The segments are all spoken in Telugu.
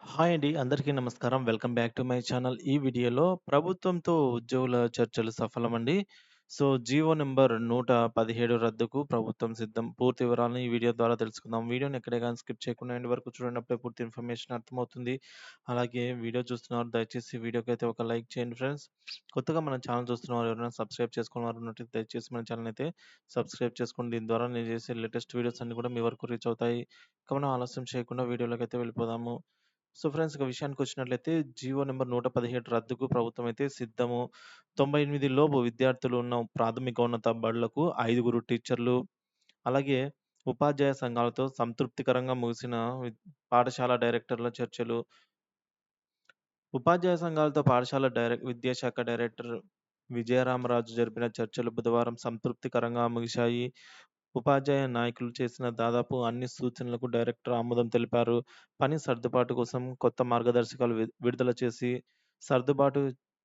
హాయ్ అండి. అందరికీ నమస్కారం. Welcome back to my channel. ఈ వీడియోలో ప్రభుత్వంతో ఉద్యోగుల చర్చలు సఫలమండి. జీవో నంబర్ 117 రద్దుకు ప్రభుత్వం సిద్ధం. పూర్తి వివరాలను ఈ వీడియో ద్వారా తెలుసుకుందాం. వీడియోని ఎక్కడే గాని స్కిప్ చేయకుండా ఎండ్ వరకు చూడండి. అప్పుడే పూర్తి ఇన్ఫర్మేషన్ అర్థమవుతుంది. అలాగే వీడియో చూస్తున్నవారు దయచేసి వీడియోకైతే ఒక లైక్ చేయండి ఫ్రెండ్స్. కొత్తగా మన ఛానల్ చూస్తున్నవారు ఎవరైనా సబ్స్క్రైబ్ చేసుకున్న వారు ఉన్నట్లయితే దయచేసి మన ఛానల్ అయితే సబ్స్క్రైబ్ చేసుకోండి. దీని ద్వారా నేను చేసే లేటెస్ట్ వీడియోస్ అన్నీ కూడా మీ వరకు రీచ్ అవుతాయి. ఇక మనం ఆలస్యం చేయకుండా వీడియోలోకైతే వెళ్ళిపోదాము. ఫ్రెండ్స్ ఇక విషయానికొచ్చినట్లయితే జీవో నంబర్ 117 రద్దుకు ప్రభుత్వం అయితే సిద్ధము. 98 లోపు విద్యార్థులు ఉన్న ప్రాథమికోన్నత బడులకు 5 టీచర్లు, అలాగే ఉపాధ్యాయ సంఘాలతో సంతృప్తికరంగా ముగిసిన పాఠశాల డైరెక్టర్ల చర్చలు. ఉపాధ్యాయ సంఘాలతో పాఠశాల విద్యాశాఖ డైరెక్టర్ విజయరామరాజు జరిపిన చర్చలు బుధవారం సంతృప్తికరంగా ముగిశాయి. ఉపాధ్యాయ నాయకులు చేసిన దాదాపు అన్ని సూచనలకు డైరెక్టర్ ఆమోదం తెలిపారు. పని సర్దుబాటు కోసం కొత్త మార్గదర్శకాలు విడుదల చేసి సర్దుబాటు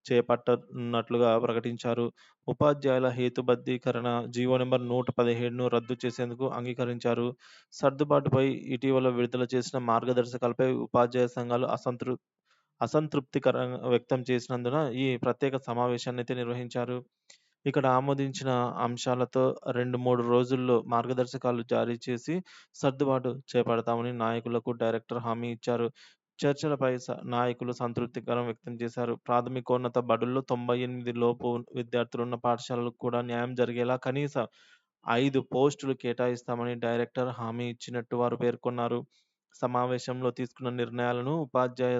చేపట్టనున్నట్లుగా ప్రకటించారు. ఉపాధ్యాయుల హేతుబద్ధీకరణ జీవో నంబర్ 117ను రద్దు చేసేందుకు అంగీకరించారు. సర్దుబాటుపై ఇటీవల విడుదల చేసిన మార్గదర్శకాలపై ఉపాధ్యాయ సంఘాలు అసంతృప్తికరంగా వ్యక్తం చేసినందున ఈ ప్రత్యేక సమావేశాన్నయితే నిర్వహించారు. ఇక్కడ ఆమోదించిన అంశాలతో 2, 3 రోజుల్లో మార్గదర్శకాలు జారీ చేసి సర్దుబాటు చేపడతామని నాయకులకు డైరెక్టర్ హామీ ఇచ్చారు. చర్చలపై నాయకులు సంతృప్తికరం వ్యక్తం చేశారు. ప్రాథమికోన్నత బడుల్లో 98 లోపు విద్యార్థులున్న పాఠశాలలకు కూడా న్యాయం జరిగేలా కనీస 5 పోస్టులు కేటాయిస్తామని డైరెక్టర్ హామీ ఇచ్చినట్టు వారు పేర్కొన్నారు. సమావేశంలో తీసుకున్న నిర్ణయాలను ఉపాధ్యాయ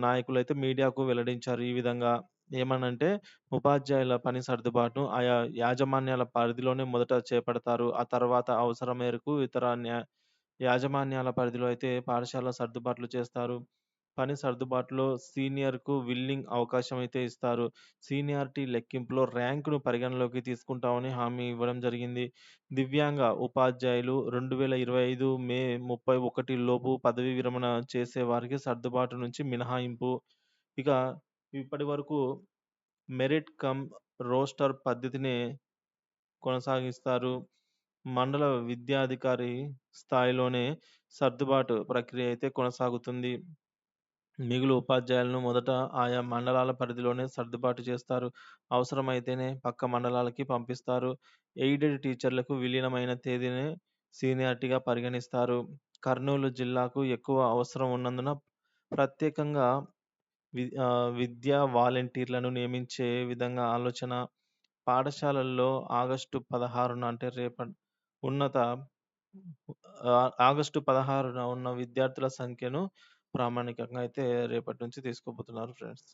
నాయకులైతే మీడియాకు వెల్లడించారు. ఈ విధంగా ఏమనంటే, ఉపాధ్యాయుల పని సర్దుబాటును ఆయా యాజమాన్యాల పరిధిలోనే మొదట చేపడతారు. ఆ తర్వాత అవసరం మేరకు ఇతర యాజమాన్యాల పరిధిలో అయితే పాఠశాల సర్దుబాట్లు చేస్తారు. పని సర్దుబాటులో సీనియర్‌కు విల్లింగ్ అవకాశం అయితే ఇస్తారు. సీనియారిటీ లెక్కింపులో ర్యాంక్‌ను పరిగణలోకి తీసుకుంటామని హామీ ఇవ్వడం జరిగింది. దివ్యాంగ ఉపాధ్యాయులు 2025 మే 31 లోపు పదవీ విరమణ చేసే వారికి సర్దుబాటు నుంచి మినహాయింపు. ఇక ఇప్పటివరకు మెరిట్ కమ్ రోస్టర్ పద్ధతినే కొనసాగిస్తారు. మండల విద్యాధికారి స్థాయిలోనే సర్దుబాటు ప్రక్రియ అయితే కొనసాగుతుంది. మిగులు ఉపాధ్యాయులను మొదట ఆయా మండలాల పరిధిలోనే సర్దుబాటు చేస్తారు. అవసరమైతేనే పక్క మండలాలకి పంపిస్తారు. ఎయిడెడ్ టీచర్లకు విలీనమైన తేదీనే సీనియారిటీగా పరిగణిస్తారు. కర్నూలు జిల్లాకు ఎక్కువ అవసరం ఉన్నందున ప్రత్యేకంగా విద్యా వాలంటీర్లను నియమించే విధంగా ఆలోచన. పాఠశాలల్లో ఆగస్టు 16న అంటే ఉన్నత ఆగస్టు 16న ఉన్న విద్యార్థుల సంఖ్యను ప్రామాణికంగా అయితే రేపటి నుంచి తీసుకోబోతున్నారు ఫ్రెండ్స్.